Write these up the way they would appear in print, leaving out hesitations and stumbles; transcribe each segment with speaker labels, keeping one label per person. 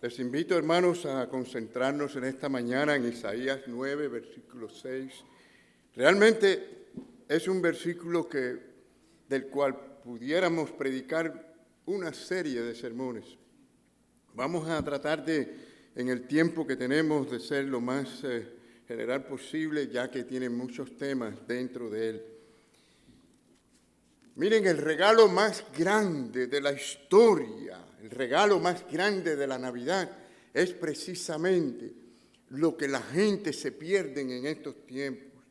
Speaker 1: Les invito, hermanos, a concentrarnos en esta mañana en Isaías 9, versículo 6. Realmente es un versículo del cual pudiéramos predicar una serie de sermones. Vamos a tratar en el tiempo que tenemos, de ser lo más general posible, ya que tiene muchos temas dentro de él. Miren, el regalo más grande de la historia, el regalo más grande de la Navidad, es precisamente lo que la gente se pierde en estos tiempos.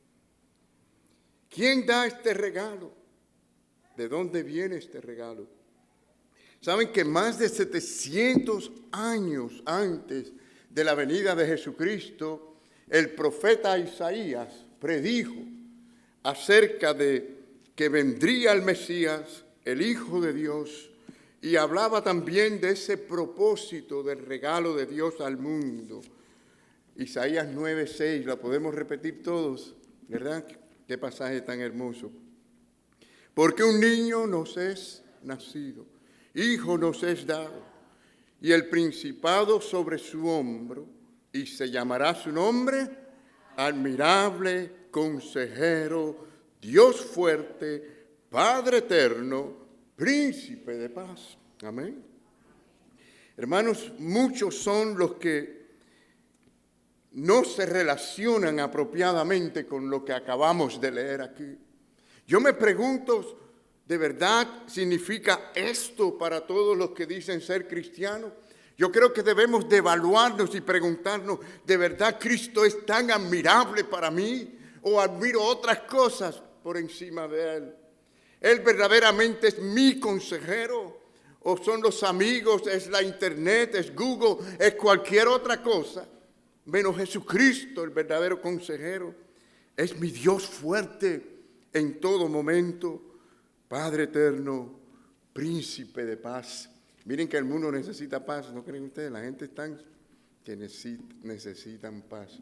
Speaker 1: ¿Quién da este regalo? ¿De dónde viene este regalo? Saben que más de 700 años antes de la venida de Jesucristo, el profeta Isaías predijo acerca de que vendría el Mesías, el Hijo de Dios, y hablaba también de ese propósito del regalo de Dios al mundo. Isaías 9:6, la podemos repetir todos, ¿verdad? Qué pasaje tan hermoso. Porque un niño nos es nacido, hijo nos es dado, y el principado sobre su hombro, y se llamará su nombre, admirable, consejero, Dios fuerte, Padre eterno, príncipe de paz. Amén. Hermanos, muchos son los que no se relacionan apropiadamente con lo que acabamos de leer aquí. Yo me pregunto, ¿de verdad significa esto para todos los que dicen ser cristianos? Yo creo que debemos de evaluarnos y preguntarnos, ¿de verdad Cristo es tan admirable para mí? ¿O admiro otras cosas por encima de Él? ¿Él verdaderamente es mi consejero? ¿O son los amigos, es la internet, es Google, es cualquier otra cosa? Menos Jesucristo, el verdadero consejero. Es mi Dios fuerte en todo momento, Padre eterno, príncipe de paz. Miren que el mundo necesita paz, ¿no creen ustedes? La gente está que necesitan paz.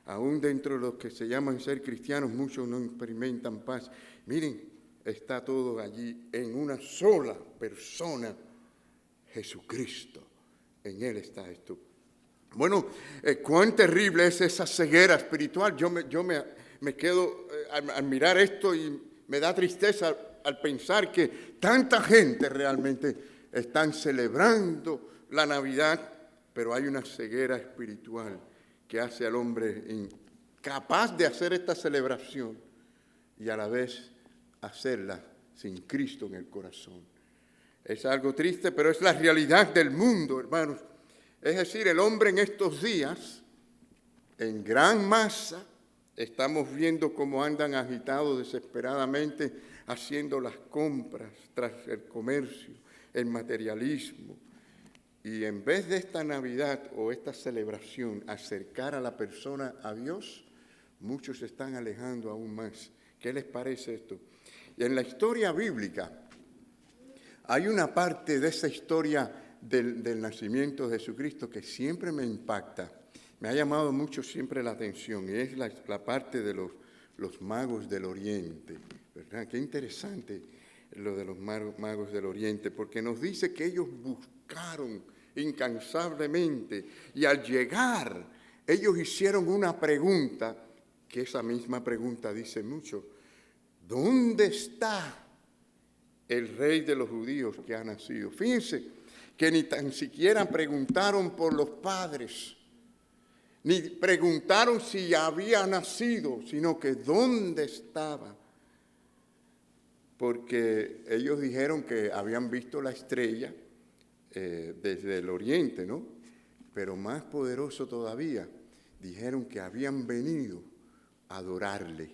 Speaker 1: Aún dentro de los que se llaman ser cristianos, muchos no experimentan paz. Miren, está todo allí en una sola persona, Jesucristo. En Él está esto. Bueno, cuán terrible es esa ceguera espiritual. Yo me quedo al mirar esto y me da tristeza al pensar que tanta gente realmente están celebrando la Navidad, pero hay una ceguera espiritual que hace al hombre incapaz de hacer esta celebración y a la vez hacerla sin Cristo en el corazón. Es algo triste, pero es la realidad del mundo, hermanos. Es decir, el hombre en estos días, en gran masa, estamos viendo cómo andan agitados desesperadamente haciendo las compras tras el comercio, el materialismo. Y en vez de esta Navidad o esta celebración acercar a la persona a Dios, muchos se están alejando aún más. ¿Qué les parece esto? Y en la historia bíblica hay una parte de esa historia del nacimiento de Jesucristo que siempre me impacta. Me ha llamado mucho siempre la atención y es la parte de los magos del Oriente, ¿verdad? Qué interesante lo de los magos del Oriente, porque nos dice que ellos buscaron incansablemente y al llegar ellos hicieron una pregunta, que esa misma pregunta dice mucho: ¿dónde está el rey de los judíos que ha nacido? Fíjense que ni tan siquiera preguntaron por los padres, ni preguntaron si ya había nacido, sino que dónde estaba. Porque ellos dijeron que habían visto la estrella desde el oriente, ¿no? Pero más poderoso todavía, dijeron que habían venido a adorarle.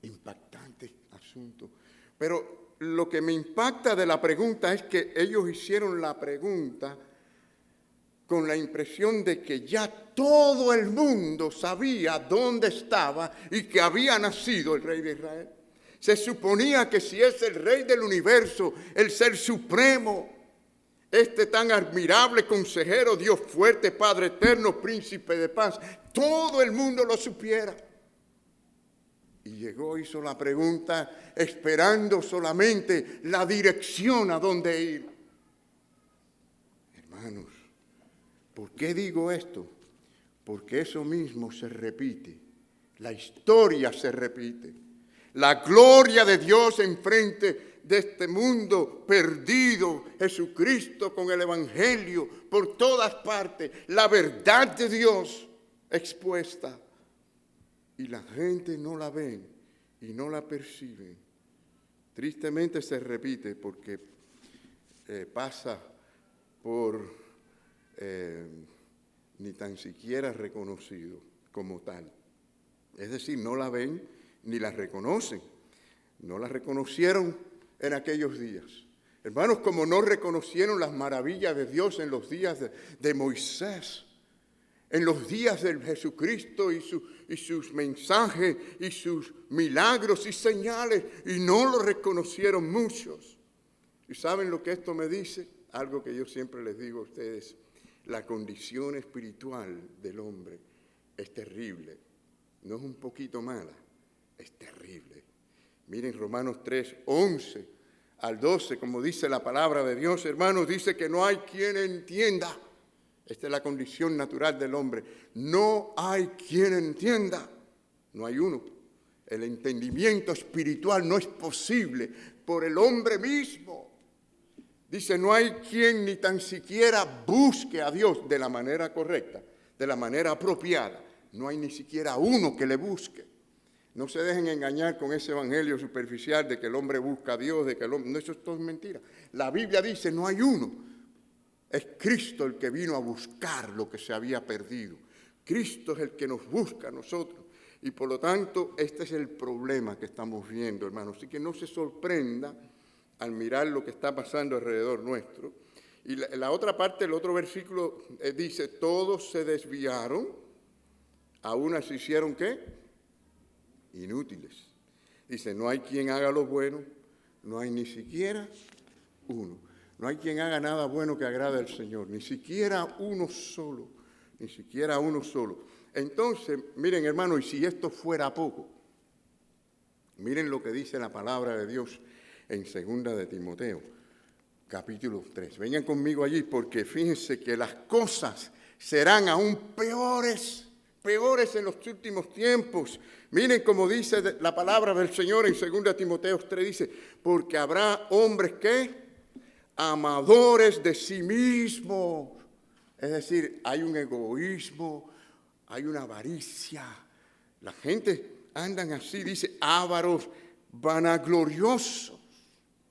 Speaker 1: Impactante asunto. Pero lo que me impacta de la pregunta es que ellos hicieron la pregunta con la impresión de que ya todo el mundo sabía dónde estaba y que había nacido el rey de Israel. Se suponía que si es el rey del universo, el ser supremo, este tan admirable consejero, Dios fuerte, Padre eterno, príncipe de paz, todo el mundo lo supiera. Y llegó, hizo la pregunta, esperando solamente la dirección a dónde ir. Hermanos, ¿Por qué digo esto? Porque eso mismo se repite. La historia se repite. La gloria de Dios enfrente de este mundo perdido, Jesucristo con el Evangelio por todas partes, la verdad de Dios expuesta. Y la gente no la ve y no la percibe. Tristemente se repite porque pasa por ni tan siquiera reconocido como tal. Es decir, no la ven ni la reconocen. No la reconocieron en aquellos días. Hermanos, como no reconocieron las maravillas de Dios en los días de Moisés, en los días de Jesucristo y sus mensajes y sus milagros y señales, y no lo reconocieron muchos. ¿Y saben lo que esto me dice? Algo que yo siempre les digo a ustedes: la condición espiritual del hombre es terrible. No es un poquito mala, es terrible. Miren Romanos 3, 11 al 12, como dice la palabra de Dios, hermanos, dice que no hay quien entienda. Esta es la condición natural del hombre. No hay quien entienda. No hay uno. El entendimiento espiritual no es posible por el hombre mismo. Dice, no hay quien ni tan siquiera busque a Dios de la manera correcta, de la manera apropiada. No hay ni siquiera uno que le busque. No se dejen engañar con ese evangelio superficial de que el hombre busca a Dios, de que el hombre... No, eso es todo mentira. La Biblia dice, no hay uno. Es Cristo el que vino a buscar lo que se había perdido. Cristo es el que nos busca a nosotros. Y por lo tanto, este es el problema que estamos viendo, hermanos. Así que no se sorprenda al mirar lo que está pasando alrededor nuestro. Y la otra parte, el otro versículo dice, todos se desviaron, a unas se hicieron, ¿qué? Inútiles. Dice, no hay quien haga lo bueno, no hay ni siquiera uno. No hay quien haga nada bueno que agrade al Señor, ni siquiera uno solo, ni siquiera uno solo. Entonces, miren hermano, y si esto fuera poco, miren lo que dice la palabra de Dios en 2 de Timoteo, capítulo 3. Vengan conmigo allí porque fíjense que las cosas serán aún peores en los últimos tiempos. Miren cómo dice la palabra del Señor en 2 Timoteo 3, dice, porque habrá hombres que amadores de sí mismos. Es decir, hay un egoísmo, hay una avaricia. La gente andan así, dice, ávaros, vanagloriosos.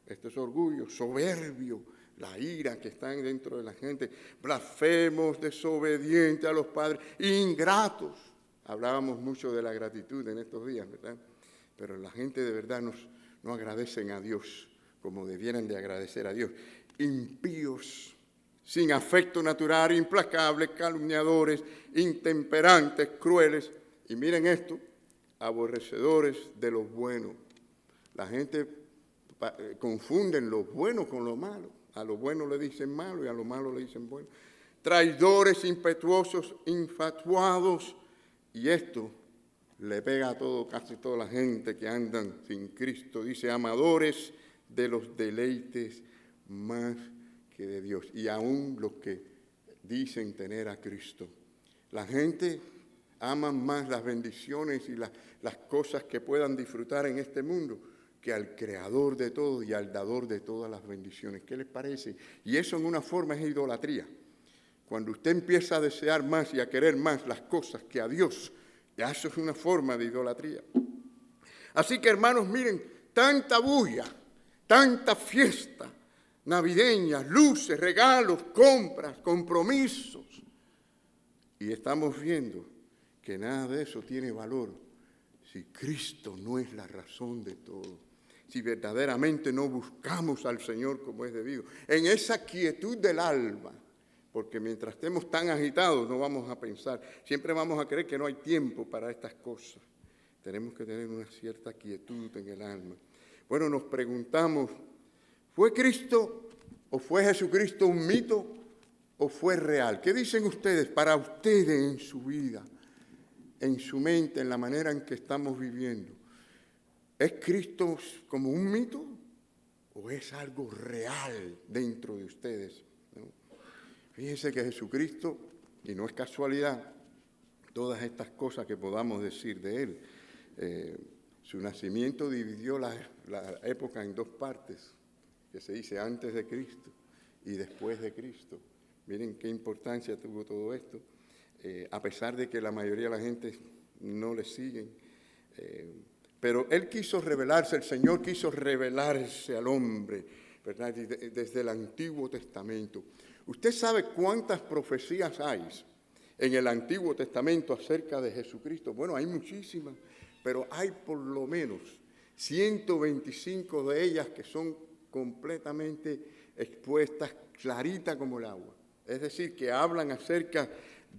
Speaker 1: Esto es orgullo, soberbio, la ira que está dentro de la gente, blasfemos, desobedientes a los padres, ingratos. Hablábamos mucho de la gratitud en estos días, ¿verdad? Pero la gente de verdad no agradecen a Dios como debieran de agradecer a Dios. Impíos, sin afecto natural, implacables, calumniadores, intemperantes, crueles. Y miren esto, aborrecedores de lo bueno. La gente confunden lo bueno con lo malo. A lo bueno le dicen malo y a lo malo le dicen bueno. Traidores, impetuosos, infatuados. Y esto le pega a casi toda la gente que andan sin Cristo. Dice, amadores de los deleites más que de Dios. Y aún los que dicen tener a Cristo. La gente ama más las bendiciones y las cosas que puedan disfrutar en este mundo que al Creador de todo y al Dador de todas las bendiciones. ¿Qué les parece? Y eso en una forma es idolatría. Cuando usted empieza a desear más y a querer más las cosas que a Dios, ya eso es una forma de idolatría. Así que hermanos, miren, tanta bulla, tanta fiesta navideña, luces, regalos, compras, compromisos. Y estamos viendo que nada de eso tiene valor si Cristo no es la razón de todo. Si verdaderamente no buscamos al Señor como es debido, en esa quietud del alma, porque mientras estemos tan agitados no vamos a pensar, siempre vamos a creer que no hay tiempo para estas cosas. Tenemos que tener una cierta quietud en el alma. Bueno, nos preguntamos, ¿fue Cristo o fue Jesucristo un mito o fue real? ¿Qué dicen ustedes para ustedes en su vida, en su mente, en la manera en que estamos viviendo? ¿Es Cristo como un mito o es algo real dentro de ustedes? ¿No? Fíjense que Jesucristo y no es casualidad todas estas cosas que podamos decir de él. Su nacimiento dividió la época en dos partes, que se dice antes de Cristo y después de Cristo. Miren qué importancia tuvo todo esto, a pesar de que la mayoría de la gente no le siguen. Pero él quiso revelarse, el Señor quiso revelarse al hombre, ¿verdad? Desde el Antiguo Testamento. ¿Usted sabe cuántas profecías hay en el Antiguo Testamento acerca de Jesucristo? Bueno, hay muchísimas, pero hay por lo menos 125 de ellas que son completamente expuestas, claritas como el agua. Es decir, que hablan acerca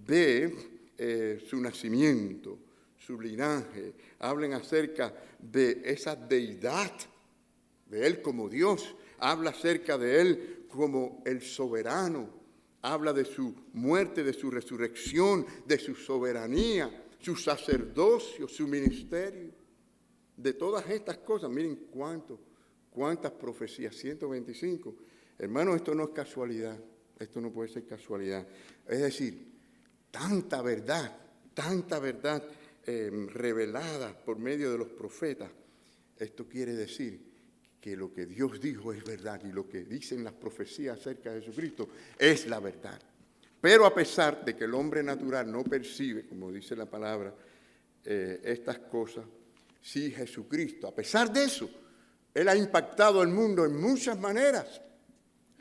Speaker 1: de su nacimiento, su linaje, hablan acerca de esa deidad, de él como Dios, habla acerca de él como el soberano, habla de su muerte, de su resurrección, de su soberanía, su sacerdocio, su ministerio, de todas estas cosas. Miren cuántas profecías, 125. Hermanos, esto no es casualidad, esto no puede ser casualidad. Es decir, tanta verdad revelada por medio de los profetas. Esto quiere decir que lo que Dios dijo es verdad y lo que dicen las profecías acerca de Jesucristo es la verdad. Pero a pesar de que el hombre natural no percibe, como dice la palabra, estas cosas, sí Jesucristo, a pesar de eso, Él ha impactado al mundo en muchas maneras.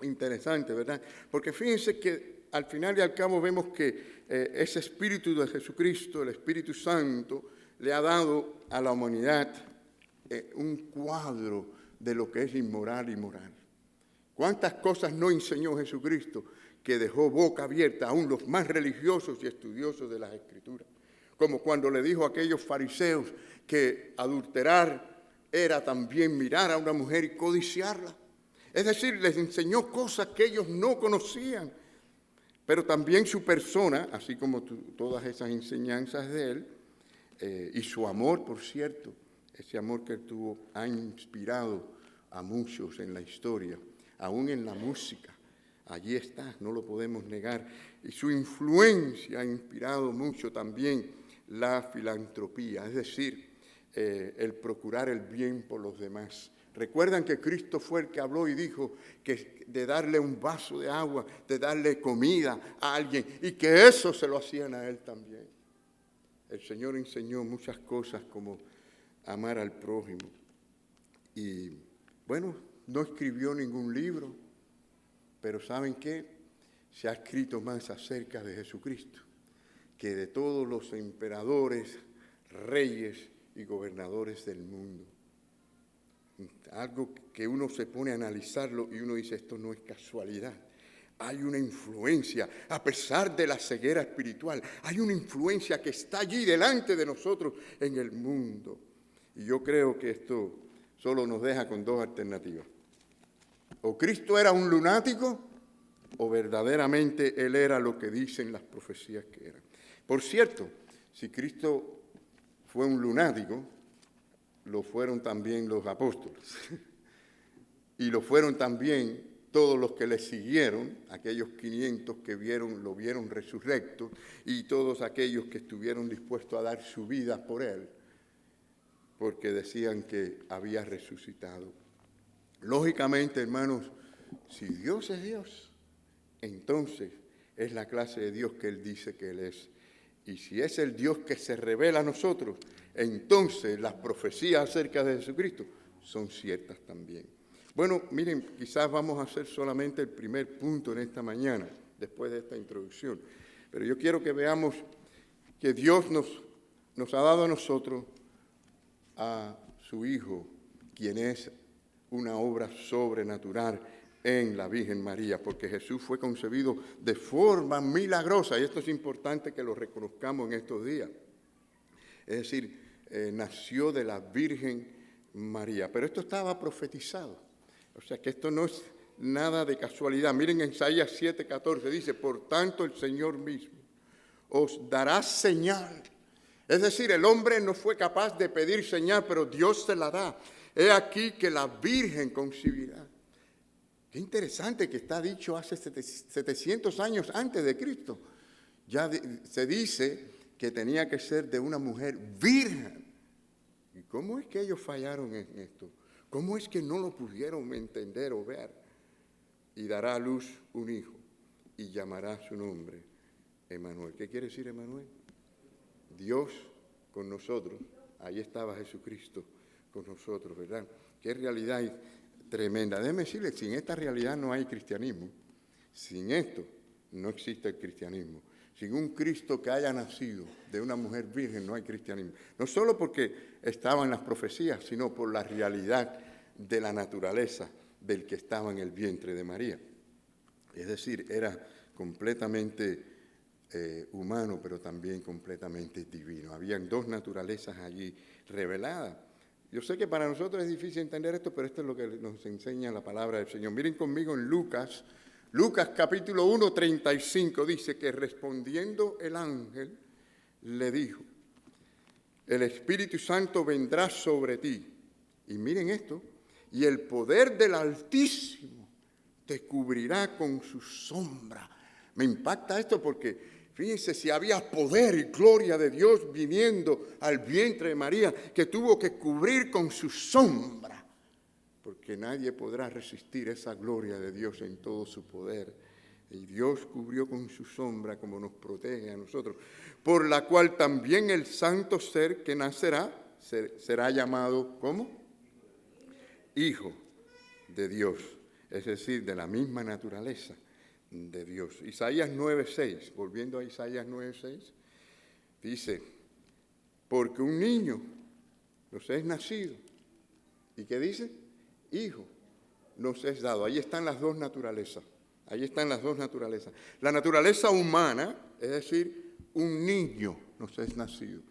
Speaker 1: Interesante, ¿verdad? Porque fíjense que al final y al cabo vemos que ese Espíritu de Jesucristo, el Espíritu Santo, le ha dado a la humanidad un cuadro de lo que es inmoral y moral. ¿Cuántas cosas no enseñó Jesucristo que dejó boca abierta aún los más religiosos y estudiosos de las Escrituras? Como cuando le dijo a aquellos fariseos que adulterar era también mirar a una mujer y codiciarla. Es decir, les enseñó cosas que ellos no conocían. Pero también su persona, así como todas esas enseñanzas de él, y su amor, por cierto, ese amor que él tuvo ha inspirado a muchos en la historia, aún en la música. Allí está, no lo podemos negar. Y su influencia ha inspirado mucho también la filantropía, es decir, el procurar el bien por los demás. Recuerdan que Cristo fue el que habló y dijo que de darle un vaso de agua, de darle comida a alguien, y que eso se lo hacían a él también. El Señor enseñó muchas cosas como amar al prójimo. Y bueno, no escribió ningún libro, pero ¿saben qué? Se ha escrito más acerca de Jesucristo que de todos los emperadores, reyes y gobernadores del mundo. Algo que uno se pone a analizarlo y uno dice, esto no es casualidad. Hay una influencia, a pesar de la ceguera espiritual, hay una influencia que está allí delante de nosotros en el mundo. Y yo creo que esto solo nos deja con dos alternativas. O Cristo era un lunático, o verdaderamente Él era lo que dicen las profecías que era. Por cierto, si Cristo fue un lunático, lo fueron también los apóstoles. Y lo fueron también todos los que le siguieron, aquellos 500 que lo vieron resurrecto, y todos aquellos que estuvieron dispuestos a dar su vida por Él, porque decían que había resucitado. Lógicamente, hermanos, si Dios es Dios, entonces es la clase de Dios que Él dice que Él es. Y si es el Dios que se revela a nosotros, entonces las profecías acerca de Jesucristo son ciertas también. Bueno, miren, quizás vamos a hacer solamente el primer punto en esta mañana, después de esta introducción. Pero yo quiero que veamos que Dios nos ha dado a nosotros a su Hijo, quien es una obra sobrenatural en la Virgen María, porque Jesús fue concebido de forma milagrosa, y esto es importante que lo reconozcamos en estos días. Es decir, nació de la Virgen María, pero esto estaba profetizado, o sea que esto no es nada de casualidad. Miren en Isaías 7:14, dice, por tanto el Señor mismo os dará señal. Es decir, el hombre no fue capaz de pedir señal, pero Dios se la da. He aquí que la Virgen concebirá. Qué interesante que está dicho hace 700 años antes de Cristo. se dice que tenía que ser de una mujer virgen. ¿Y cómo es que ellos fallaron en esto? ¿Cómo es que no lo pudieron entender o ver? Y dará a luz un hijo y llamará su nombre Emmanuel. ¿Qué quiere decir Emmanuel? Dios con nosotros. Ahí estaba Jesucristo con nosotros, ¿verdad? Qué realidad tremenda. Déjeme decirle, sin esta realidad no hay cristianismo. Sin esto no existe el cristianismo. Sin un Cristo que haya nacido de una mujer virgen no hay cristianismo. No solo porque estaba en las profecías, sino por la realidad de la naturaleza del que estaba en el vientre de María. Es decir, era completamente humano, pero también completamente divino. Habían dos naturalezas allí reveladas. Yo sé que para nosotros es difícil entender esto, pero esto es lo que nos enseña la palabra del Señor. Miren conmigo en Lucas capítulo 1, 35, dice que respondiendo el ángel le dijo, el Espíritu Santo vendrá sobre ti. Y miren esto, y el poder del Altísimo te cubrirá con su sombra. Me impacta esto porque, fíjense, si había poder y gloria de Dios viniendo al vientre de María, que tuvo que cubrir con su sombra, porque nadie podrá resistir esa gloria de Dios en todo su poder. Y Dios cubrió con su sombra como nos protege a nosotros, por la cual también el santo ser que nacerá será llamado, ¿cómo? Hijo de Dios, es decir, de la misma naturaleza de Dios. Isaías 9:6, volviendo a Isaías 9:6, dice, porque un niño nos es nacido. ¿Y qué dice? Hijo nos es dado. Ahí están las dos naturalezas. Ahí están las dos naturalezas. La naturaleza humana, es decir, un niño nos es nacido,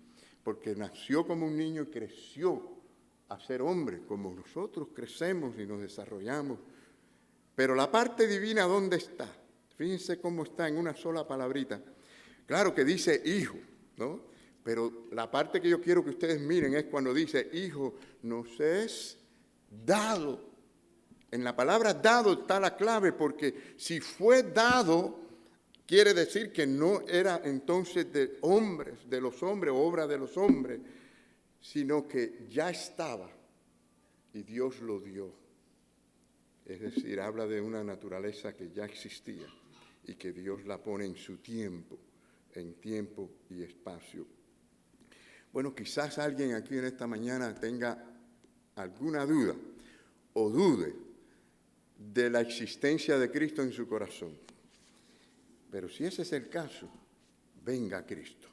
Speaker 1: porque nació como un niño y creció a ser hombre, como nosotros crecemos y nos desarrollamos. Pero la parte divina, ¿dónde está? Fíjense cómo está en una sola palabrita. Claro que dice hijo, ¿no? Pero la parte que yo quiero que ustedes miren es cuando dice hijo nos es dado. En la palabra dado está la clave, porque si fue dado, quiere decir que no era entonces de hombres, de los hombres, obra de los hombres, sino que ya estaba y Dios lo dio. Es decir, habla de una naturaleza que ya existía y que Dios la pone en su tiempo, en tiempo y espacio. Bueno, quizás alguien aquí en esta mañana tenga alguna duda o dude de la existencia de Cristo en su corazón. Pero si ese es el caso, venga a Cristo.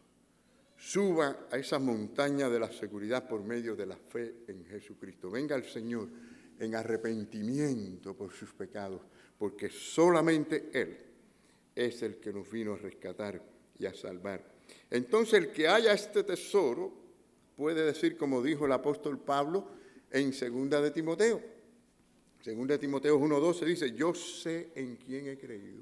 Speaker 1: Suba a esa montaña de la seguridad por medio de la fe en Jesucristo. Venga al Señor en arrepentimiento por sus pecados, porque solamente Él es el que nos vino a rescatar y a salvar. Entonces el que haya este tesoro puede decir, como dijo el apóstol Pablo en 2 de Timoteo. 2 de Timoteo 1:12 dice, yo sé en quién he creído.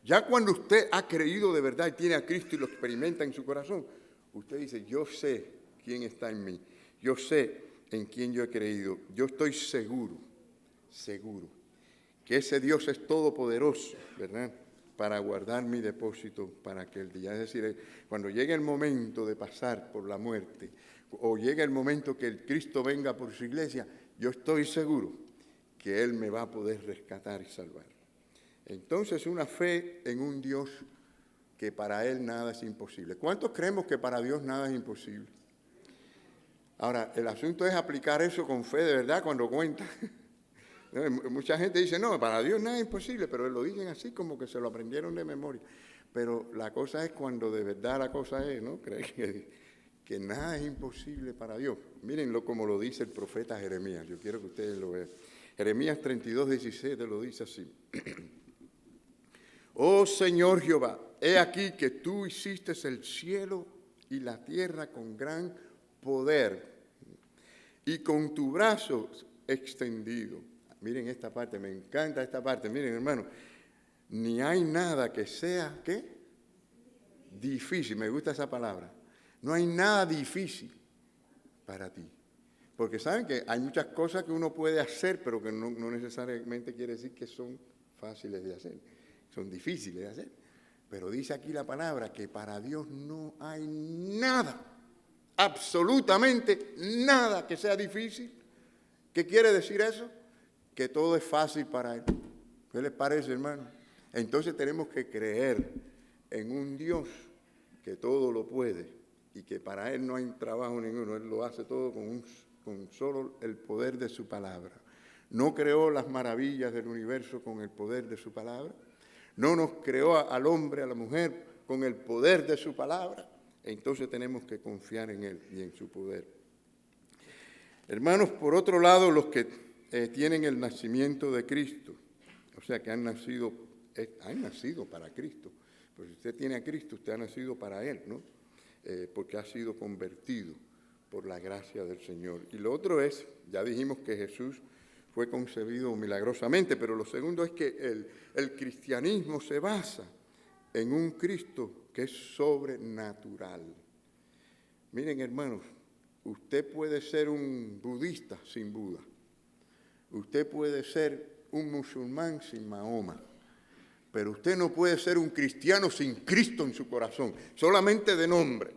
Speaker 1: Ya cuando usted ha creído de verdad y tiene a Cristo y lo experimenta en su corazón, usted dice, yo sé quién está en mí. Yo sé en quién yo he creído. Yo estoy seguro que ese Dios es todopoderoso, ¿verdad?, para guardar mi depósito para aquel día. Es decir, cuando llegue el momento de pasar por la muerte, o llegue el momento que el Cristo venga por su iglesia, yo estoy seguro que Él me va a poder rescatar y salvar. Entonces, una fe en un Dios que para Él nada es imposible. ¿Cuántos creemos que para Dios nada es imposible? Ahora, el asunto es aplicar eso con fe de verdad cuando cuenta. Mucha gente dice, no, para Dios nada es imposible, pero lo dicen así como que se lo aprendieron de memoria. Pero la cosa es cuando de verdad la cosa es, ¿no? Creen que nada es imposible para Dios. Mírenlo como lo dice el profeta Jeremías. Yo quiero que ustedes lo vean. Jeremías 32:17 lo dice así. Oh Señor Jehová, he aquí que tú hiciste el cielo y la tierra con gran poder y con tu brazo extendido. Miren esta parte, me encanta esta parte. Miren, hermano, ni hay nada que sea, ¿qué? Difícil, me gusta esa palabra. No hay nada difícil para ti. Porque saben que hay muchas cosas que uno puede hacer, pero que no necesariamente quiere decir que son fáciles de hacer. Son difíciles de hacer. Pero dice aquí la palabra que para Dios no hay nada, absolutamente nada que sea difícil. ¿Qué quiere decir eso? Que todo es fácil para Él. ¿Qué les parece, hermano? Entonces tenemos que creer en un Dios que todo lo puede y que para Él no hay trabajo ninguno. Él lo hace todo con solo el poder de su palabra. No creó las maravillas del universo con el poder de su palabra. No nos creó al hombre, a la mujer, con el poder de su palabra. Entonces tenemos que confiar en Él y en su poder. Hermanos, por otro lado, los que tienen el nacimiento de Cristo, o sea, que han nacido para Cristo. Pues si usted tiene a Cristo, usted ha nacido para Él, ¿no? Porque ha sido convertido por la gracia del Señor. Y lo otro es, ya dijimos que Jesús fue concebido milagrosamente, pero lo segundo es que el cristianismo se basa en un Cristo que es sobrenatural. Miren, hermanos, usted puede ser un budista sin Buda. Usted puede ser un musulmán sin Mahoma. Pero usted no puede ser un cristiano sin Cristo en su corazón, solamente de nombre.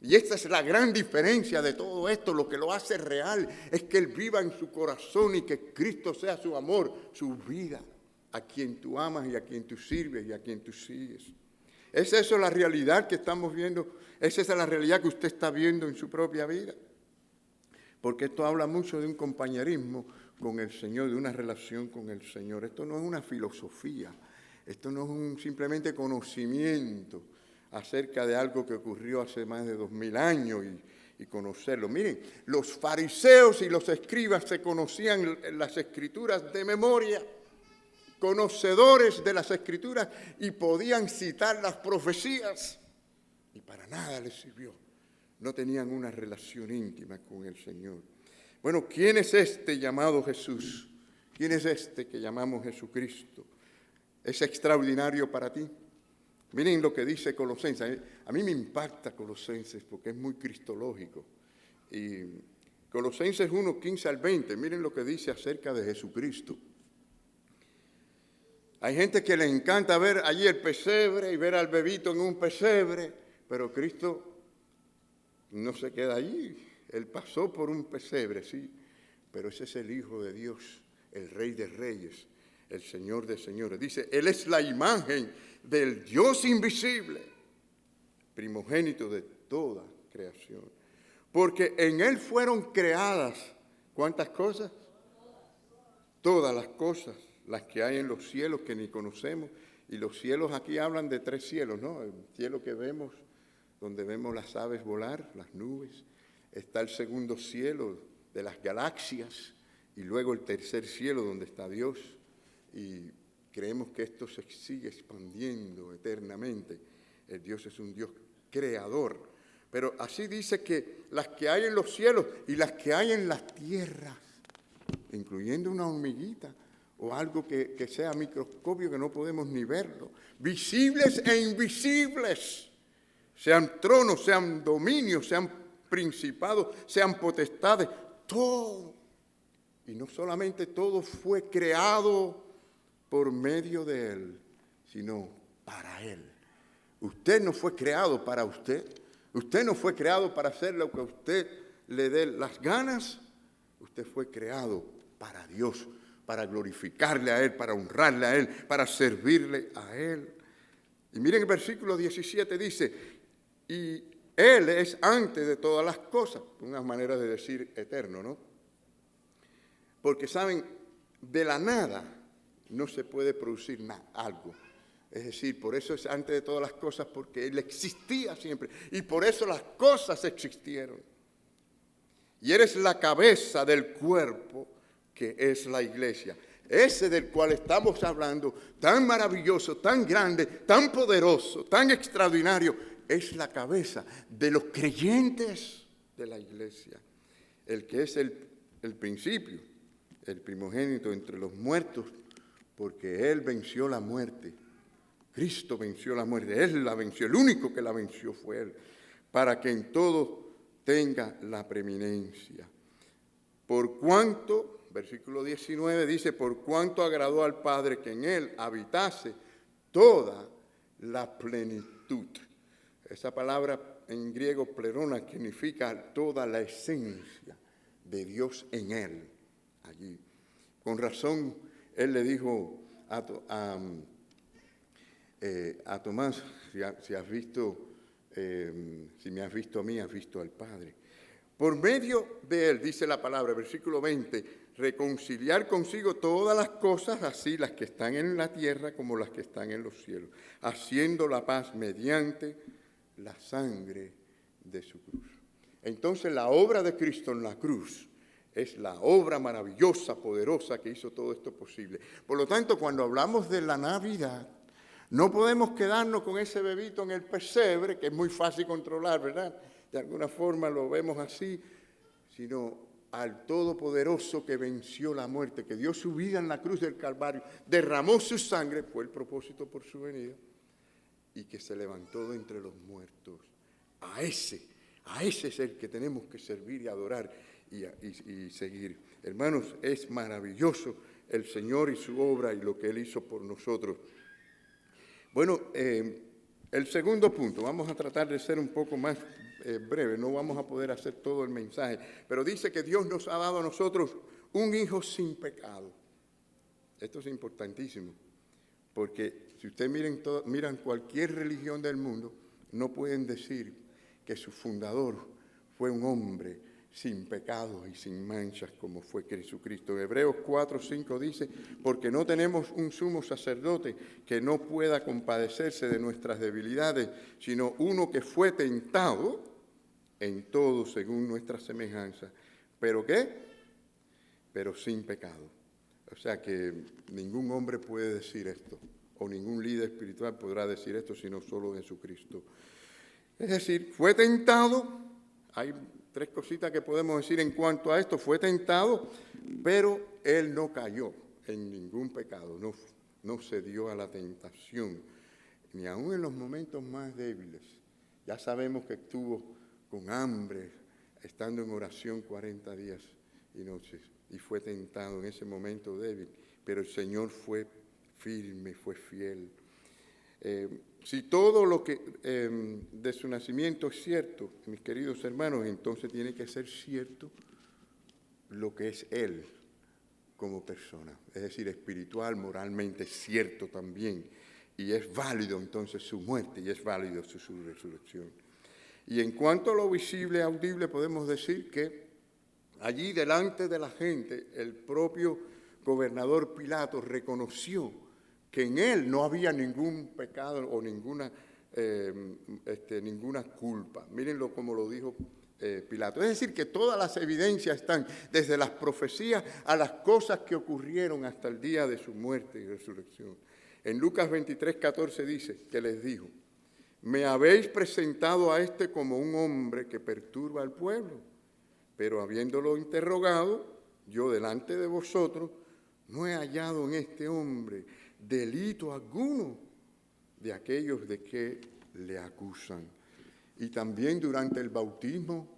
Speaker 1: Y esta es la gran diferencia de todo esto. Lo que lo hace real es que Él viva en su corazón y que Cristo sea su amor, su vida, a quien tú amas y a quien tú sirves y a quien tú sigues. ¿Es eso la realidad que estamos viendo? ¿Es esa la realidad que usted está viendo en su propia vida? Porque esto habla mucho de un compañerismo con el Señor, de una relación con el Señor. Esto no es una filosofía, esto no es un simplemente conocimiento acerca de algo que ocurrió hace más de 2000 años y conocerlo. Miren, los fariseos y los escribas se conocían las Escrituras de memoria, conocedores de las Escrituras, y podían citar las profecías, y para nada les sirvió. No tenían una relación íntima con el Señor. Bueno, ¿quién es este llamado Jesús? ¿Quién es este que llamamos Jesucristo? ¿Es extraordinario para ti? Miren lo que dice Colosenses. A mí me impacta Colosenses porque es muy cristológico. Y Colosenses 1, 15 al 20, miren lo que dice acerca de Jesucristo. Hay gente que le encanta ver allí el pesebre y ver al bebito en un pesebre, pero Cristo no se queda allí. Él pasó por un pesebre, sí, pero ese es el Hijo de Dios, el Rey de Reyes, el Señor de señores. Dice, Él es la imagen del Dios invisible, primogénito de toda creación. Porque en Él fueron creadas, ¿cuántas cosas? Todas las cosas, las que hay en los cielos que ni conocemos. Y los cielos aquí hablan de 3 cielos, ¿no? El cielo que vemos, donde vemos las aves volar, las nubes. Está el segundo cielo de las galaxias y luego el tercer cielo donde está Dios. Y creemos que esto se sigue expandiendo eternamente. El Dios es un Dios creador. Pero así dice que las que hay en los cielos y las que hay en las tierras, incluyendo una hormiguita o algo que sea microscopio que no podemos ni verlo, visibles e invisibles, sean tronos, sean dominios, sean principados, sean potestades, todo. Y no solamente todo fue creado por medio de Él, sino para Él. Usted no fue creado para usted. Usted no fue creado para hacer lo que a usted le dé las ganas. Usted fue creado para Dios, para glorificarle a Él, para honrarle a Él, para servirle a Él. Y miren el versículo 17 dice, y Él es antes de todas las cosas. Una manera de decir eterno, ¿no? Porque, ¿saben? De la nada no se puede producir algo. Es decir, por eso es antes de todas las cosas, porque Él existía siempre. Y por eso las cosas existieron. Y eres la cabeza del cuerpo que es la iglesia. Ese del cual estamos hablando, tan maravilloso, tan grande, tan poderoso, tan extraordinario, es la cabeza de los creyentes de la iglesia. El que es el principio, el primogénito entre los muertos, porque Él venció la muerte. Cristo venció la muerte, Él la venció, el único que la venció fue Él, para que en todo tenga la preeminencia. Por cuanto, versículo 19 dice, por cuanto agradó al Padre que en Él habitase toda la plenitud. Esa palabra en griego plerona significa toda la esencia de Dios en él, allí. Con razón, él le dijo a Tomás, si me has visto a mí, has visto al Padre. Por medio de él, dice la palabra, versículo 20, reconciliar consigo todas las cosas, así las que están en la tierra como las que están en los cielos, haciendo la paz mediante la sangre de su cruz. Entonces la obra de Cristo en la cruz es la obra maravillosa, poderosa que hizo todo esto posible. Por lo tanto, cuando hablamos de la Navidad, no podemos quedarnos con ese bebito en el pesebre, que es muy fácil controlar, ¿verdad? De alguna forma lo vemos así, sino al Todopoderoso que venció la muerte, que dio su vida en la cruz del Calvario, derramó su sangre, fue el propósito por su venida, y que se levantó de entre los muertos. A ese es el que tenemos que servir y adorar y seguir. Hermanos, es maravilloso el Señor y su obra y lo que Él hizo por nosotros. Bueno, el segundo punto, vamos a tratar de ser un poco más breve, no vamos a poder hacer todo el mensaje, pero dice que Dios nos ha dado a nosotros un hijo sin pecado. Esto es importantísimo, porque si ustedes miran cualquier religión del mundo, no pueden decir que su fundador fue un hombre sin pecado y sin manchas como fue Jesucristo. Hebreos 4:5 dice, porque no tenemos un sumo sacerdote que no pueda compadecerse de nuestras debilidades, sino uno que fue tentado en todo según nuestra semejanza. ¿Pero qué? Pero sin pecado. O sea que ningún hombre puede decir esto, o ningún líder espiritual podrá decir esto, sino solo Jesucristo. Es decir, fue tentado, hay tres cositas que podemos decir en cuanto a esto, fue tentado, pero él no cayó en ningún pecado, no cedió a la tentación, ni aun en los momentos más débiles. Ya sabemos que estuvo con hambre, estando en oración 40 días y noches, y fue tentado en ese momento débil, pero el Señor fue firme, fue fiel. Si todo lo que de su nacimiento es cierto, mis queridos hermanos, entonces tiene que ser cierto lo que es Él como persona, es decir, espiritual, moralmente cierto también, y es válido entonces su muerte y es válido su resurrección. Y en cuanto a lo visible, audible, podemos decir que allí delante de la gente, el propio gobernador Pilato reconoció que en él no había ningún pecado o ninguna culpa. Mírenlo como lo dijo Pilato. Es decir, que todas las evidencias están, desde las profecías a las cosas que ocurrieron hasta el día de su muerte y resurrección. En Lucas 23:14 dice que les dijo, me habéis presentado a este como un hombre que perturba al pueblo, pero habiéndolo interrogado, yo delante de vosotros no he hallado en este hombre delito alguno de aquellos de que le acusan. Y también durante el bautismo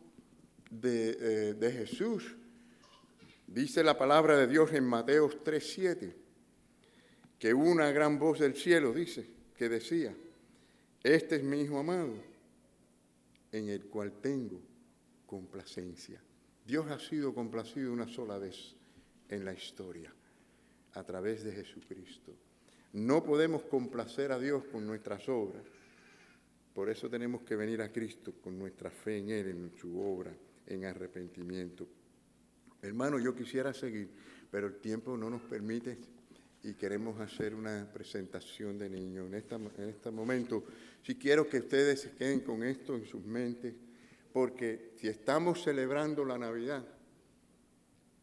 Speaker 1: de Jesús, dice la palabra de Dios en Mateo 3:7, que una gran voz del cielo dice, que decía, este es mi Hijo amado, en el cual tengo complacencia. Dios ha sido complacido una sola vez en la historia, a través de Jesucristo. No podemos complacer a Dios con nuestras obras, por eso tenemos que venir a Cristo con nuestra fe en Él, en su obra, en arrepentimiento. Hermano, yo quisiera seguir, pero el tiempo no nos permite y queremos hacer una presentación de niños. En este momento, sí quiero que ustedes se queden con esto en sus mentes, porque si estamos celebrando la Navidad,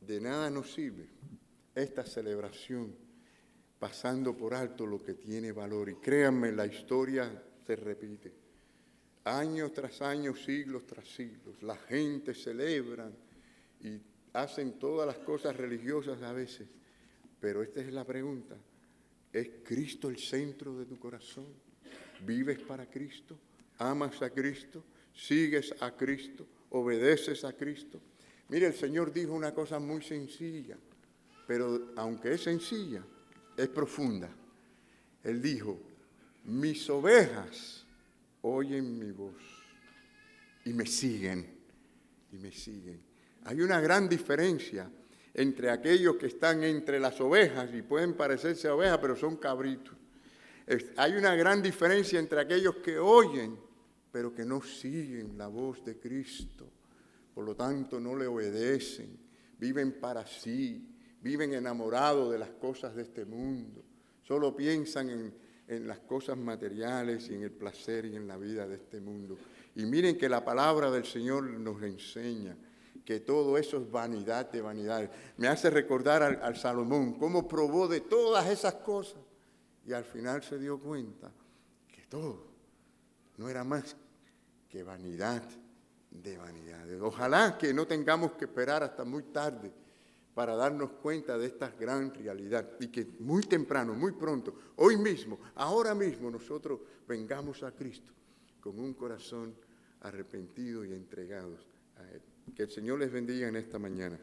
Speaker 1: de nada nos sirve esta celebración pasando por alto lo que tiene valor. Y créanme, la historia se repite. Año tras año, siglos tras siglos, la gente celebra y hacen todas las cosas religiosas a veces. Pero esta es la pregunta, ¿es Cristo el centro de tu corazón? ¿Vives para Cristo? ¿Amas a Cristo? ¿Sigues a Cristo? ¿Obedeces a Cristo? Mire, el Señor dijo una cosa muy sencilla, pero aunque es sencilla, es profunda. Él dijo, mis ovejas oyen mi voz y me siguen, y me siguen. Hay una gran diferencia entre aquellos que están entre las ovejas y pueden parecerse a ovejas, pero son cabritos. Hay una gran diferencia entre aquellos que oyen, pero que no siguen la voz de Cristo. Por lo tanto, no le obedecen, viven para sí, viven enamorados de las cosas de este mundo. Solo piensan en las cosas materiales y en el placer y en la vida de este mundo. Y miren que la palabra del Señor nos enseña que todo eso es vanidad de vanidades. Me hace recordar al Salomón, cómo probó de todas esas cosas y al final se dio cuenta que todo no era más que vanidad de vanidades. Ojalá que no tengamos que esperar hasta muy tarde para darnos cuenta de esta gran realidad y que muy temprano, muy pronto, hoy mismo, ahora mismo nosotros vengamos a Cristo con un corazón arrepentido y entregados a Él. Que el Señor les bendiga en esta mañana.